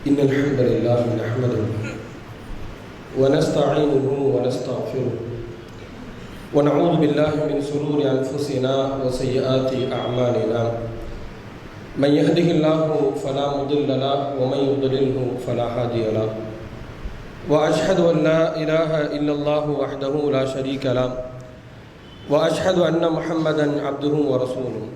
إن الحمد لله نحمده ونستعينه ونستغفره ونعوذ بالله من شرور أنفسنا وسيئات أعمالنا من يهده الله فلا مضل له ومن يضلله فلا هادي له وأشهد أن لا إله إلا الله وحده لا شريك له وأشهد أن محمدا عبده ورسوله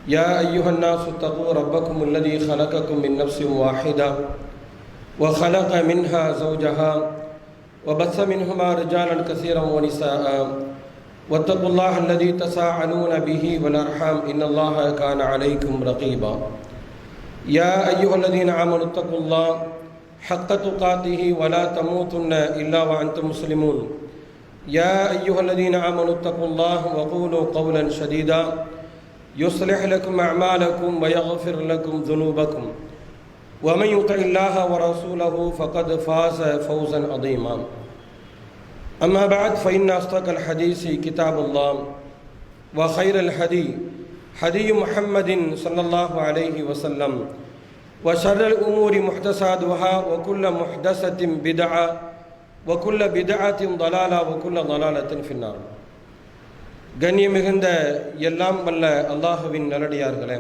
يا أيها الناس اتقوا ربكم الذي خلقكم من نفس واحدة وخلق منها زوجها وبث منهما رجالا كثيرا ونساء واتقوا الله الذي تساءلون به والأرحام إن الله كان عليكم رقيبا يا أيها الذين آمنوا اتقوا الله حق تقاته ولا تموتن إلا وأنتم مسلمون يا أيها الذين آمنوا اتقوا الله وقولوا قولا سديدا يصلح لكم أعمالكم ويغفر لكم ذنوبكم ومن يطع الله ورسوله فقد فاز فوزا عظيما أما بعد فإن أصدق الحديث كتاب الله وخير الهدي هدي محمد صلى الله عليه وسلم وشر الأمور محدثاتها وكل محدثة بدعة وكل بدعة ضلالة وكل ضلالة في النار. கண்ணியமிகுந்த எல்லாம் வல்ல அல்லாஹுவின் நல்லடியார்களே,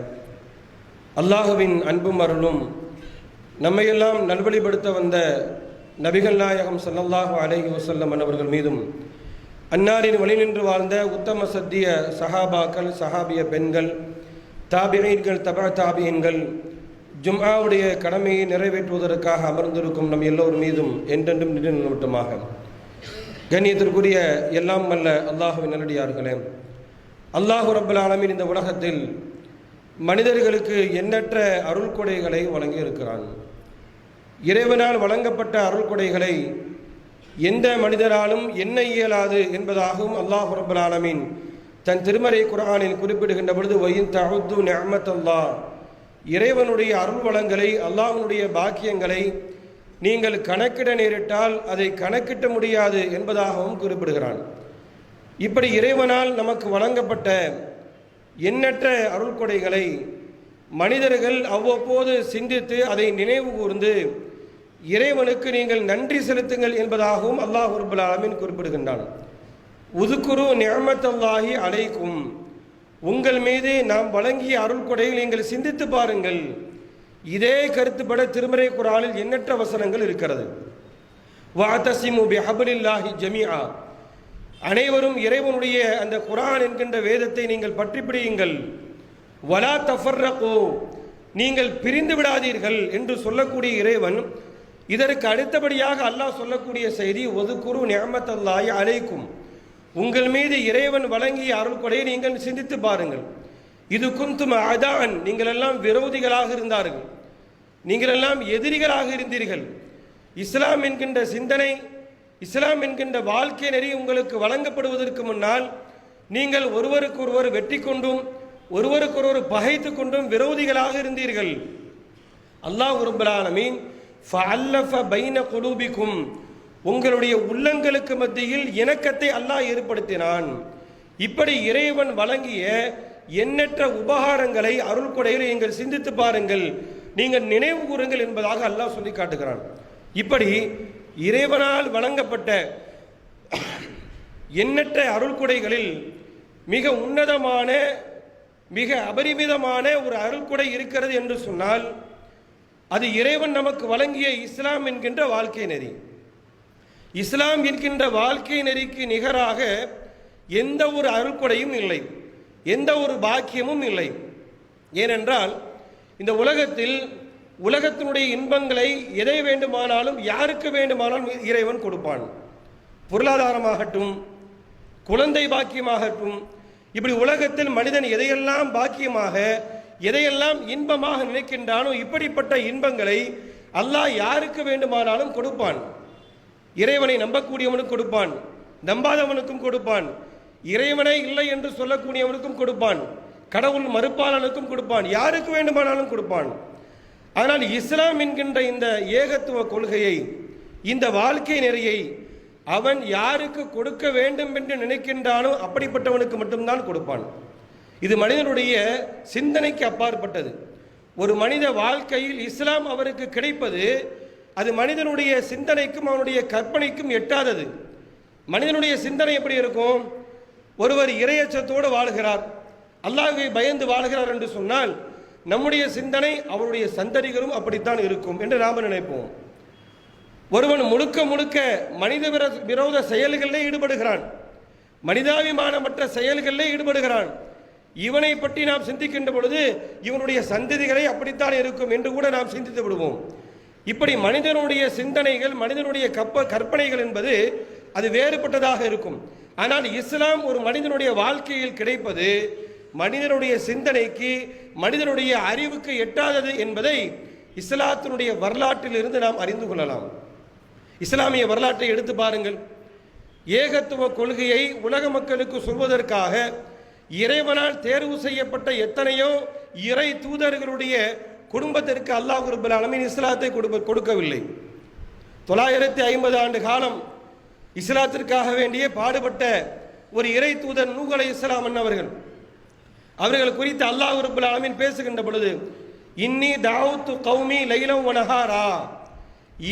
அல்லாஹுவின் அன்பும் அருளும் நம்மையெல்லாம் நல்வழிப்படுத்த வந்த நபிகள் நாயகம் ஸல்லல்லாஹு அலைஹி வஸல்லம் அவர்கள் மீதும் அன்னாரின் வழி நின்று வாழ்ந்த உத்தம சத்திய சஹாபாக்கள், சஹாபிய பெண்கள், தாபிஈன்கள், தபா தாபிஈன்கள், ஜும்ஆவுடைய கடமையை நிறைவேற்றுவதற்காக அமர்ந்திருக்கும் நம் எல்லோர் மீதும் என்றென்றும் நின்று நிலவட்டுமாக. கண்ணியத்திற்குரிய எல்லாம் வல்ல அல்லாஹுவின் நல்லடியார்களே, அல்லாஹு ரப்பல் ஆலமீன் இந்த உலகத்தில் மனிதர்களுக்கு எண்ணற்ற அருள் கொடைகளை வழங்கி இருக்கிறான். இறைவனால் வழங்கப்பட்ட அருள் கொடைகளை எந்த மனிதராலும் எண்ண இயலாது என்பதாகவும் அல்லாஹு ரப்பல் ஆலமீன் தன் திருமறை குர்ஆனில் குறிப்பிடுகின்ற பொழுது வயின் தஅது நிஅமத்தல்லாஹ், இறைவனுடைய அருள் வளங்களை, அல்லாஹ்வுடைய பாக்கியங்களை நீங்கள் கணக்கிட நேரிட்டால் அதை கணக்கிட்ட முடியாது என்பதாகவும் குறிப்பிடுகிறான். இப்படி இறைவனால் நமக்கு வழங்கப்பட்ட எண்ணற்ற அருள் கொடைகளை மனிதர்கள் அவ்வப்போது சிந்தித்து அதை நினைவு கூர்ந்து இறைவனுக்கு நீங்கள் நன்றி செலுத்துங்கள் என்பதாகவும் அல்லாஹ் ரப்பல் ஆலமீன் குறிப்பிடுகின்றான். உதுக்குரு நிஅமத்தல்லாஹி அலைக்கும், உங்கள் மீது நாம் வழங்கிய அருள் கொடையை நீங்கள் சிந்தித்து பாருங்கள். இதே கருத்துப்பட திருமறை குர்ஆனில் எண்ணற்ற வசனங்கள் இருக்கிறது. வஅதஸிமு பிஹப்லில்லாஹி ஜமீஆ, அனைவரும் இறைவனுடைய அந்த குர்ஆன் என்கின்ற வேதத்தை நீங்கள் பற்றி பிடியுங்கள். வலா தஃபர்ரகு, நீங்கள் பிரிந்து விடாதீர்கள் என்று சொல்லக்கூடிய இறைவன் இதற்கு அடுத்தபடியாக அல்லாஹ் சொல்லக்கூடிய செய்தி ஒதுக்குரு நிஅமத்தல்லாஹி அலைக்கும், உங்கள் மீது இறைவன் வழங்கிய அருள் கொடையை நீங்கள் சிந்தித்து பாருங்கள். இது குந்தும் அதான், நீங்கள் எல்லாம் விரோதிகளாக இருந்தார்கள், நீங்கள் எல்லாம் எதிரிகளாக இருந்தீர்கள். இஸ்லாம் என்கின்ற சிந்தனை, இஸ்லாம் என்கின்ற வாழ்க்கை நெறி உங்களுக்கு வழங்கப்படுவதற்கு முன்னால் நீங்கள் ஒருவருக்கொருவர் வெற்றி கொண்டும் ஒருவருக்கொருவர் பகைத்து கொண்டும் விரோதிகளாக இருந்தீர்கள். அல்லாஹ் ரப்பல் ஆலமீன் ஃபஅல்லஃப பைன குலூபிக்கும், உங்களுடைய உள்ளங்களுக்கு மத்தியில் இணக்கத்தை அல்லாஹ் ஏற்படுத்தினான். இப்படி இறைவன் வழங்கிய எண்ணற்ற உபகாரங்களை, அருள் கொடைகளை நீங்கள் சிந்தித்து பாருங்கள், நீங்கள் நினைவு கூறுங்கள் என்பதாக அல்லாஹ் சொல்லி காட்டுகிறான். இப்படி இறைவனால் வழங்கப்பட்ட எண்ணற்ற அருள் கொடைகளில் மிக உன்னதமான, மிக அபரிமிதமான ஒரு அருள் கொடை இருக்கிறது என்று சொன்னால் அது இறைவன் நமக்கு வழங்கிய இஸ்லாம் என்கின்ற வாழ்க்கை நெறி. இஸ்லாம் என்கின்ற வாழ்க்கை நெறிக்கு நிகராக எந்த ஒரு அருள் கொடையும் இல்லை, எந்த ஒரு பாக்கியமும் இல்லை. ஏனென்றால் இந்த உலகத்தில் உலகத்தினுடைய இன்பங்களை எதை வேண்டுமானாலும் யாருக்கு வேண்டுமானாலும் இறைவன் கொடுப்பான். பொருளாதாரமாகட்டும், குழந்தை பாக்கியமாகட்டும், இப்படி உலகத்தில் மனிதன் எதையெல்லாம் பாக்கியமாக, எதையெல்லாம் இன்பமாக நினைக்கின்றானோ இப்படிப்பட்ட இன்பங்களை அல்லாஹ் யாருக்கு வேண்டுமானாலும் கொடுப்பான். இறைவனை நம்பக்கூடியவனுக்கு கொடுப்பான், நம்பாதவனுக்கும் கொடுப்பான், இறைவனே இல்லை என்று சொல்லக்கூடியவனுக்கும் கொடுப்பான், கடவுள் மறுப்பாளனுக்கும் கொடுப்பான், யாருக்கு வேண்டுமானாலும் கொடுப்பான். ஆனால் இஸ்லாம் என்கின்ற இந்த ஏகத்துவ கொள்கையை, இந்த வாழ்க்கை நெறியை அவன் யாருக்கு கொடுக்க வேண்டும் என்று நினைக்கின்றானோ அப்படிப்பட்டவனுக்கு மட்டும்தான் கொடுப்பான். இது மனிதனுடைய சிந்தனைக்கு அப்பாற்பட்டது. ஒரு மனித வாழ்க்கையில் இஸ்லாம் அவருக்கு கிடைப்பது அது மனிதனுடைய சிந்தனைக்கும் அவனுடைய கற்பனைக்கும் எட்டாதது. மனிதனுடைய சிந்தனை எப்படி இருக்கும்? ஒருவர் இறையச்சத்தோடு வாழ்கிறார், அல்லாஹ்வை பயந்து வாழ்கிறார் என்று சொன்னால் நம்முடைய சிந்தனை அவருடைய சந்ததிகளும் அப்படித்தான் இருக்கும் என்று நாம் நினைப்போம். ஒருவன் முழுக்க முழுக்க மனித விரோத செயல்களிலே ஈடுபடுகிறான், மனிதாபிமானமற்ற செயல்களிலே ஈடுபடுகிறான். இவனை பற்றி நாம் சிந்திக்கின்ற பொழுது இவனுடைய சந்ததிகளை அப்படித்தான் இருக்கும் என்று கூட நாம் சிந்தித்து விடுவோம். இப்படி மனிதனுடைய சிந்தனைகள், மனிதனுடைய கற்பனைகள் என்பது அது வேறுபட்டதாக இருக்கும். ஆனால் இஸ்லாம் ஒரு மனிதனுடைய வாழ்க்கையில் கிடைப்பது மனிதனுடைய சிந்தனைக்கு, மனிதனுடைய அறிவுக்கு எட்டாதது என்பதை இஸ்லாத்தினுடைய வரலாற்றில் இருந்து நாம் அறிந்து கொள்ளலாம். இஸ்லாமிய வரலாற்றை எடுத்து பாருங்கள். ஏகத்துவ கொள்கையை உலக மக்களுக்கு சொல்வதற்காக இறைவனால் தேர்வு செய்யப்பட்ட எத்தனையோ இறை தூதர்களுடைய குடும்பத்திற்கு அல்லாஹ் ரப்பல் ஆலமீன் இஸ்லாத்தை கொடுக்கவில்லை. 950 ஆண்டு காலம் இஸ்லாத்திற்காக வேண்டிய பாடுபட்ட ஒரு இறை தூதர் நூஹ் அலைஹிஸ்ஸலாம் அவர்கள் குறித்து அல்லாஹ் ரப்பல் ஆலமீன் பேசுகின்ற பொழுது, இன்னி தஅவுத்து கௌமி லைலம் வ நஹாரா,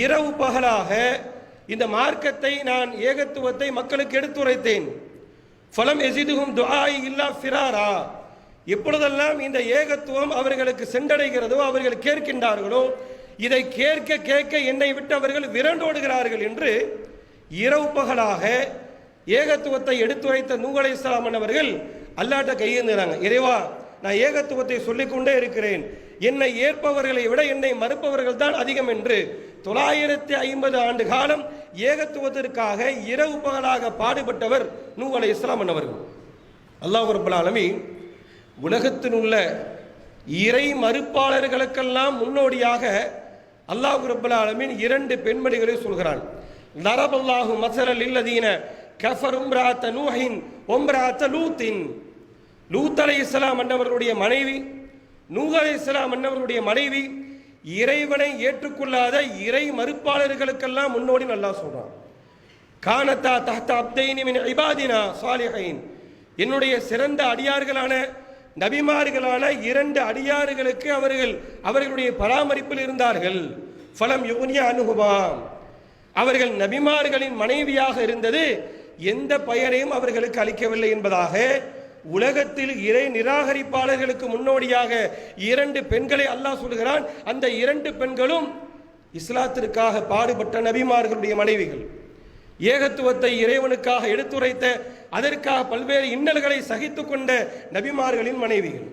இரவு பகலாக இந்த மார்க்கத்தை நான் ஏகத்துவத்தை மக்களுக்கு எடுத்துரைத்தேன். ஃபலம் எஸிதுஹும் துஆஇ இல்லா ஃபிராரா, எப்பொழுதெல்லாம் இந்த ஏகத்துவம் அவர்களுக்கு சென்றடைகிறதோ, அவர்கள் கேட்கின்றார்களோ, இதை கேட்க கேட்க என்னை விட்டு அவர்கள் விரண்டோடுகிறார்கள் என்று இரவு பகலாக ஏகத்துவத்தை எடுத்துரைத்த நூஹ் அலைஹிஸ்ஸலாம் அவர்கள் அல்லாஹ்ட்ட கையேந்தினாங்க. இறைவா, நான் ஏகத்துவத்தை சொல்லிக்கொண்டே இருக்கிறேன், என்னை ஏற்பவர்களை விட என்னை மறுப்பவர்கள் தான் அதிகம் என்று 950 ஆண்டு காலம் ஏகத்துவத்திற்காக இரவு பகலாக பாடுபட்டவர் நூஹ் அலைஹிஸ்ஸலாம் அவர்கள். அல்லாஹ் ரப்பல் ஆலமீன் உலகத்தில் உள்ள இறை மறுப்பாளர்களுக்கெல்லாம் முன்னோடியாக அல்லாஹ் ரப்பல் ஆலமீன் 2 பெண்மணிகளை சொல்கிறான். லரபல்லாஹு மஸலல் லில்லதீன கஃபரு இம்ராஅத நூஹின் வ இம்ராஅத லூத்தின். லூத் அலைஹிஸ்ஸலாம் அன்னவர்களுடைய மனைவி, நூஹ் அலைஹிஸ்ஸலாம் அன்னவர்களுடைய மனைவி இறைவனை ஏற்றுக்கொள்ளாத இறை மறுப்பாளர்களுக்கெல்லாம் முன்னோடி அல்லாஹ் சொல்றான். கானத்தா தஹ்த அப்தைனி மின் இபாதினா சாலிஹைன், என்னுடைய சிறந்த அடியார்களான நபிமார்களான 2 அடியார்களுக்கு அவர்களுடைய பராமரிப்பில் இருந்தார்கள். ஃபலம் யுக்னியா அன்ஹுமா, அவர்கள் நபிமார்களின் மனைவியாக இருந்தது எந்த பயனையும் அவர்களுக்கு அளிக்கவில்லை என்பதாக உலகத்தில் இறை நிராகரிப்பாளர்களுக்கு முன்னோடியாக 2 பெண்களை அல்லாஹ் சொல்கிறான். அந்த 2 பெண்களும் இஸ்லாத்திற்காக பாடுபட்ட நபிமார்களுடைய மனைவிகள், ஏகத்துவத்தை இறைவனுக்காக எடுத்துரைத்த, அதற்காக பல்வேறு இன்னல்களை சகித்து கொண்ட நபிமார்களின் மனைவிகள்.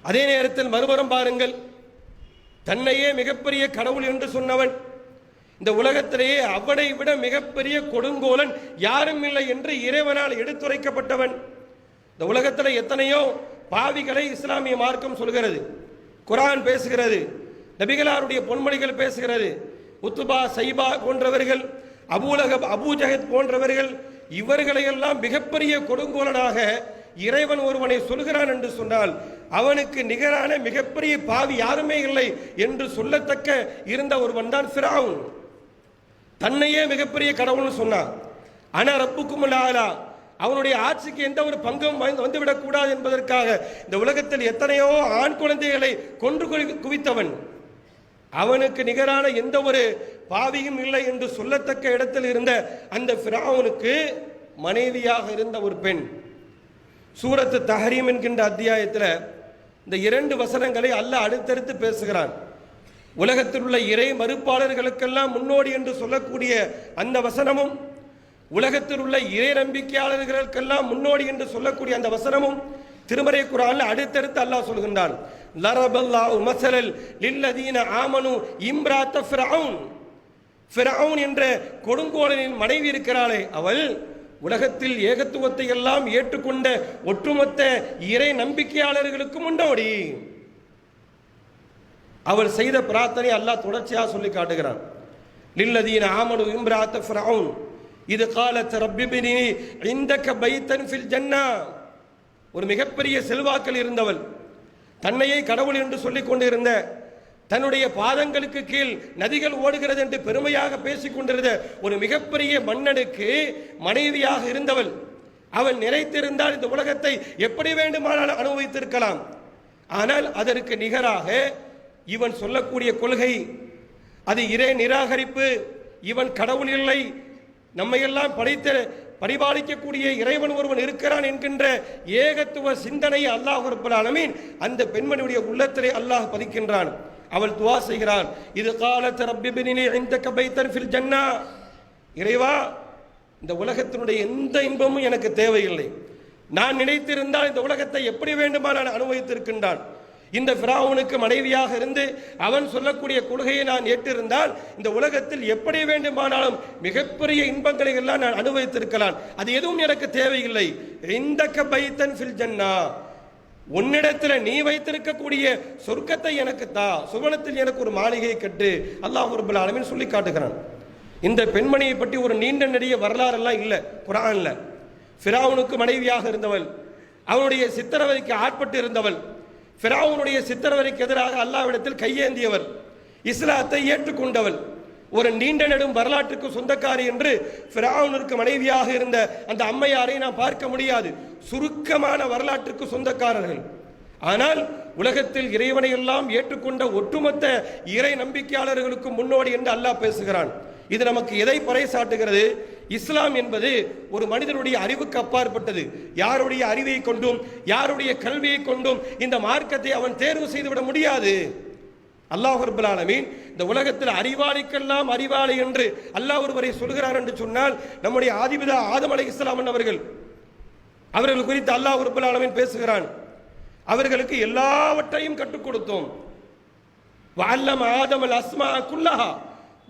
அதே நேரத்தில் மறுபுறம் பாருங்கள், தன்னையே மிகப்பெரிய கடவுள் என்று சொன்னவன், இந்த உலகத்திலேயே அவனை விட மிகப்பெரிய கொடுங்கோலன் யாரும் இல்லை என்று இறைவனால் எடுத்துரைக்கப்பட்டவன். இந்த உலகத்தில் எத்தனையோ பாவிகளை இஸ்லாமிய மார்க்கம் சொல்கிறது, குர்ஆன் பேசுகிறது, நபிகளாருடைய பொன்மொழிகள் பேசுகிறது. உத்துபா, சைபா போன்றவர்கள், அபூலகப், அபூஜஹத் போன்றவர்கள், இவர்களையெல்லாம் மிகப்பெரிய கொடுங்கோலனாக இறைவன் ஒருவனை சொல்கிறான் என்று சொன்னால் அவனுக்கு நிகரான மிகப்பெரிய பாவி யாருமே இல்லை என்று சொல்லத்தக்க இருந்த ஒருவன் தான் ஃபிரௌன். தன்னையே மிகப்பெரிய கடவுள்னு சொன்னான். ஆனா ரப்புக்கும் ஆலா, அவனுடைய ஆட்சிக்கு எந்த ஒரு பங்கும் வந்துவிடக் கூடாது என்பதற்காக இந்த உலகத்தில் எத்தனையோ ஆண் குழந்தைகளை கொன்று குவித்தவன், அவனுக்கு நிகரான எந்த ஒரு பாவியும் இல்லை என்று சொல்லத்தக்க இடத்தில் இருந்த அந்த ஃபிரௌனுக்கு மனைவியாக இருந்த ஒரு பெண். சூரத்து தஹரீம் என்கின்ற அத்தியாயத்தில் இந்த 2 வசனங்களை அல்லாஹ் அடுத்தடுத்து பேசுகிறான். உலகத்தில் உள்ள இறை மறுப்பாளர்களுக்கெல்லாம் முன்னோடி என்று சொல்லக்கூடிய அந்த வசனமும், உலகத்தில் உள்ள இறை நம்பிக்கையாளர்களுக்கெல்லாம் முன்னோடி என்று சொல்லக்கூடிய அந்த வசனமும் திருமறை குர்ஆனில் அடுத்தடுத்து அல்லாஹ் சொல்கின்றான். லரபல்லாஹு மஸலல் லில்லதீன ஆமனு இம்ராஅத ஃபிரௌன். ஃபிரௌன் என்ற கொடுங்கோலனின் மனைவி இருக்கிறாளே, அவள் உலகத்தில் ஏகத்துவத்தை எல்லாம் ஏற்றுக்கொண்ட ஒட்டுமொத்த இறை நம்பிக்கையாளர்களுக்கு முன்னோடி. அவள் செய்த பிரார்த்தனை அல்லாஹ் தொடர்ச்சியாக சொல்லி காட்டுகிறான். லில்லதீன ஆமனு இம்ராஅத ஃபிரௌன் இது காலத் ரப்பிபினி இந்தக பைத்தன் ஃபில் ஜன்னா. ஒரு மிகப்பெரிய செல்வாக்கள் இருந்தவள், தன்னையே கடவுள் என்று சொல்லிக் கொண்டிருந்த, தன்னுடைய பாதங்களுக்கு கீழ் நதிகள் ஓடுகிறது என்று பெருமையாக பேசிக் கொண்டிருந்த ஒரு மிகப்பெரிய மன்னனுக்கு மனைவியாக இருந்தவள். அவள் நினைத்திருந்தால் இந்த உலகத்தை எப்படி வேண்டுமானாலும் அனுபவித்திருக்கலாம். ஆனால் அதற்கு நிகராக இவன் சொல்லக்கூடிய கொள்கை அது இறை நிராகரிப்பு, இவன் கடவுள் இல்லை, நம்மையெல்லாம் பரிபாலிக்கக்கூடிய இறைவன் ஒருவன் இருக்கிறான் என்கின்ற ஏகத்துவ சிந்தனையை அல்லாஹ் ரப்பல் ஆலமீன் அந்த பெண்மணியுடைய உள்ளத்திலே அல்லாஹ் பதிக்கின்றான். அவள் துவா செய்கிறாள், இது காலத் ரப்பி பினினி இந்தக பைத்தன் ஃபில் ஜன்னா, இறைவா இந்த உலகத்தினுடைய எந்த இன்பமும் எனக்கு தேவையில்லை, நான் நினைத்திருந்தால் இந்த உலகத்தை எப்படி வேண்டுமானால் அனுபவித்திருக்கின்றான். இந்த ஃபிரௌனுக்கு மனைவியாக இருந்து அவன் சொல்லக்கூடிய கொள்கையை நான் ஏற்றிருந்தால் இந்த உலகத்தில் எப்படி வேண்டுமானாலும் மிகப்பெரிய இன்பங்களை எல்லாம் நான் அனுபவித்திருக்கலாம், அது எதுவும் எனக்கு தேவையில்லை. இந்தக பைத்தன் ஃபில் ஜன்னா, உன்னிடத்தில் நீ வைத்திருக்கக்கூடிய சொர்க்கத்தை எனக்கு தா, சுவனத்தில் எனக்கு ஒரு மாளிகையை கட்டு, அல்லாஹ் ரப்பல் ஆலமீன் சொல்லி காட்டுகிறான். இந்த பெண்மணியை பற்றி ஒரு நீண்ட நெடிய வரலாறு எல்லாம் இல்லை குர்ஆன்ல. ஃபிரௌனுக்கு மனைவியாக இருந்தவள், அவனுடைய சித்திரவதைக்கு ஆட்பட்டு இருந்தவள், ஃபிரௌனுடைய சித்திரவதைக்கு எதிராக அல்லாஹ்விடத்தில் கையேந்தியவள், இஸ்லாத்தை ஏற்றுக்கொண்டவள், ஒரு நீண்ட நெடும் வரலாற்றுக்கு சொந்தக்காரி என்று ஃபிரௌனுக்கு மனைவியாக இருந்த அந்த அம்மையாரை நாம் பார்க்க முடியாது. சுருக்கமான வரலாற்றுக்கு சொந்தக்காரர்கள். ஆனால் உலகத்தில் இறைவனை எல்லாம் ஏற்றுக்கொண்ட ஒட்டுமொத்த இறை நம்பிக்கையாளர்களுக்கு முன்னோடி என்று அல்லாஹ் பேசுகிறான். இது நமக்கு எதை பறைசாட்டுகிறது? இஸ்லாம் என்பது ஒரு மனிதனுடைய அறிவுக்கு அப்பாற்பட்டது. யாருடைய அறிவை கொண்டும் யாருடைய கல்வியை கொண்டும் இந்த மார்க்கத்தை அவன் தேர்வு செய்துவிட முடியாது. அல்லாஹ் ரப்பல் ஆலமீன் இந்த உலகத்தில் அறிவாளிக்கெல்லாம் அறிவாளி என்று அல்லாஹ் ஒருவரை சொல்கிறார் என்று சொன்னால் நம்முடைய ஆதிபிதா ஆதம் அலைஹிஸ்ஸலாம் அவர்கள் குறித்து அல்லாஹ் ரப்பல் ஆலமீன் பேசுகிறான். அவர்களுக்கு எல்லாவற்றையும் கற்றுக் கொடுத்தோம். வஅல்லம ஆதமல் அஸ்மா குல்லஹா,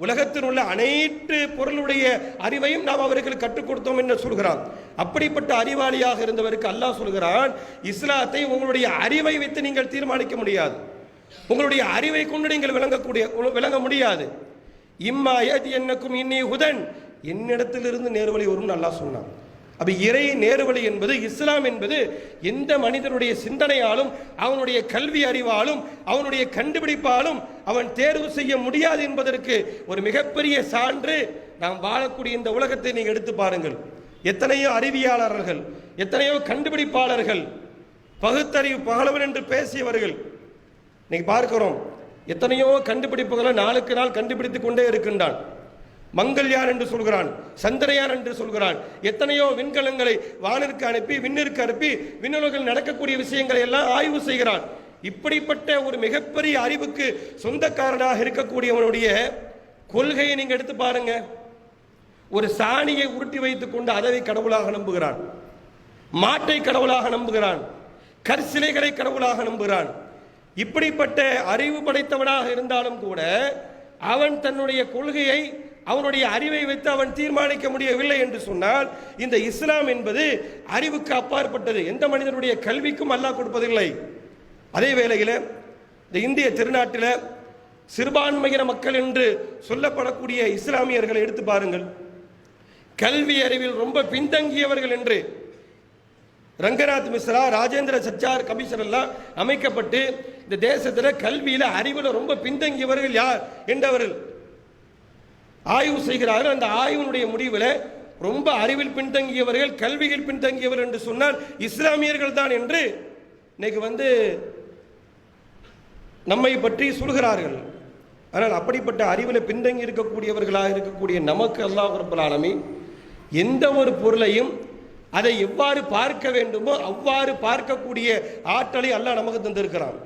உலகத்தில் உள்ள அனைத்து பொருளுடைய அறிவையும் நாம் அவர்களுக்கு கற்றுக் கொடுத்தோம் என்று சொல்கிறான். அப்படிப்பட்ட அறிவாளியாக இருந்தவருக்கு அல்லாஹ் சொல்கிறான், இஸ்லாத்தை உங்களுடைய அறிவை வைத்து நீங்கள் தீர்மானிக்க முடியாது, உங்களுடைய அறிவை கொண்டு நீங்கள் விளங்க முடியாது. இம்மா யஅதியன்னக்கும் இன்னி ஹுதன், என்னிடத்திலிருந்து நேர்வழி வரும்னு அல்லாஹ் சொன்னான். அப்ப இறை நேர்வழி என்பது, இஸ்லாம் என்பது எந்த மனிதனுடைய சிந்தனையாலும் அவனுடைய கல்வி அறிவாலும் அவனுடைய கண்டுபிடிப்பாலும் அவன் தேர்வு செய்ய முடியாது என்பதற்கு ஒரு மிகப்பெரிய சான்று நாம் வாழக்கூடிய இந்த உலகத்தை நீங்கள் எடுத்து பாருங்கள். எத்தனையோ அறிவியலாளர்கள், எத்தனையோ கண்டுபிடிப்பாளர்கள், பகுத்தறிவு பகலவன் என்று பேசியவர்கள் இன்னைக்கு பார்க்கிறோம். எத்தனையோ கண்டுபிடிப்புகளை நாளுக்கு நாள் கண்டுபிடித்துக் கொண்டே இருக்கின்றான். மங்கள்யான் என்று சொல்கிறான், சந்திரயான் என்று சொல்கிறான். எத்தனையோ விண்கலங்களை வானிற்கு அனுப்பி விண்ணிற்கு அனுப்பி விண்ணுலகில் நடக்கக்கூடிய விஷயங்களை எல்லாம் ஆய்வு செய்கிறான். இப்படிப்பட்ட ஒரு மிகப்பெரிய அறிவுக்கு சொந்தக்காரனாக இருக்கக்கூடியவனுடைய கொள்கையை நீங்க எடுத்து பாருங்க. ஒரு சாணியை உருட்டி வைத்துக் கொண்டு அதை கடவுளாக நம்புகிறான், மாட்டை கடவுளாக நம்புகிறான், கற்சிலைகளை கடவுளாக நம்புகிறான். இப்படிப்பட்ட அறிவு படைத்தவனாக இருந்தாலும் கூட அவன் தன்னுடைய கொள்கையை அவனுடைய அறிவை வைத்து அவன் தீர்மானிக்க முடியவில்லை என்று சொன்னால் இந்த இஸ்லாம் என்பது அறிவுக்கு அப்பாற்பட்டது. எந்த மனிதனுடைய கல்விக்கும் அல்லாஹ் கொடுப்பதில்லை. அதே வேளையில் இந்த இந்திய திருநாட்டில் சிறுபான்மையின மக்கள் என்று சொல்லப்படக்கூடிய இஸ்லாமியர்களை எடுத்து பாருங்கள். கல்வி அறிவில் ரொம்ப பின்தங்கியவர்கள் என்று ரங்கநாத் மிஸ்ரா, ராஜேந்திர சச்சார் கமிஷன் எல்லாம் அமைக்கப்பட்டு இந்த தேசத்தில் கல்வியில் அறிவில் ரொம்ப பின்தங்கியவர்கள் யார் என்றவர்கள் ஆய்வு செய்கிறார்கள். அந்த ஆய்வினுடைய முடிவில் ரொம்ப அறிவில் பின்தங்கியவர்கள், கல்வியில் பின்தங்கியவர்கள் என்று சொன்னால் இஸ்லாமியர்கள் தான் என்று இன்னைக்கு நம்மை பற்றி சொல்கிறார்கள். ஆனால் அப்படிப்பட்ட அறிவில் பின்தங்கி இருக்கக்கூடியவர்களாக இருக்கக்கூடிய நமக்கு அல்லாஹ் ரப்பல் ஆலமீன் எந்த ஒரு பொருளையும் அதை எவ்வாறு பார்க்க வேண்டுமோ அவ்வாறு பார்க்கக்கூடிய ஆற்றலை அல்லாஹ் நமக்கு தந்திருக்கிறான்.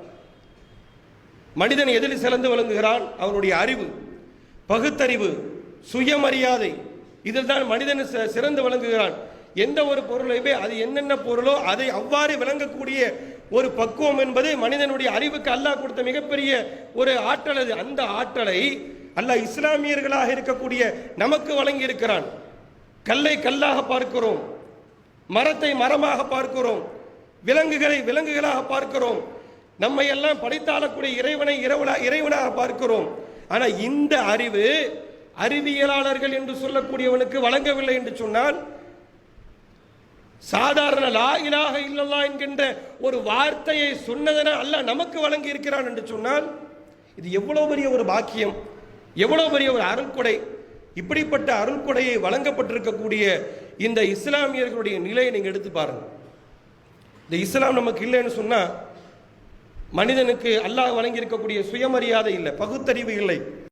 மனிதன் எதில் சிறந்து விளங்குகிறான்? அவனுடைய அறிவு, பகுத்தறிவு, சுயமரியாதை, இதில் தான் மனிதன் சிறந்து விளங்குகிறான். எந்த ஒரு பொருளையுமே அது என்னென்ன பொருளோ அதை அவ்வாறு விளங்கக்கூடிய ஒரு பக்குவம் என்பது மனிதனுடைய அறிவுக்கு அல்லாஹ் கொடுத்த மிகப்பெரிய ஒரு ஆற்றல். அது அந்த ஆற்றலை அல்லாஹ் இஸ்லாமியர்களாக இருக்கக்கூடிய நமக்கு வழங்கி இருக்கிறான். கல்லை கல்லாக பார்க்கிறோம், மரத்தை மரமாக பார்க்கிறோம், விலங்குகளை விலங்குகளாக பார்க்கிறோம், நம்மை எல்லாம் படைத்தாளக்கூடிய இறைவனை இறைவனாக பார்க்கிறோம். ஆனால் இந்த அறிவு அறிவியலாளர்கள் என்று சொல்லக்கூடியவனுக்கு வழங்கவில்லை என்று சொன்னால், சாதாரண லா இலாஹ இல்லல்லாஹ் என்கின்ற ஒரு வார்த்தையை சொன்னதனால் அல்லாஹ் நமக்கு வழங்கி இருக்கிறான் என்று சொன்னால் இது எவ்வளவு பெரிய ஒரு பாக்கியம், எவ்வளவு பெரிய ஒரு அருள்கொடை. இப்படிப்பட்ட அருள்கொடையை வழங்கப்பட்டிருக்கக்கூடிய இந்த இஸ்லாமியர்களுடைய நிலையை நீங்க எடுத்து பாருங்க. இந்த இஸ்லாம் நமக்கு இல்லைன்னு சொன்னா மனிதனுக்கு அல்லாஹ் வழங்கியிருக்கக்கூடிய சுயமரியாதை இல்லை, பகுத்தறிவு இல்லை.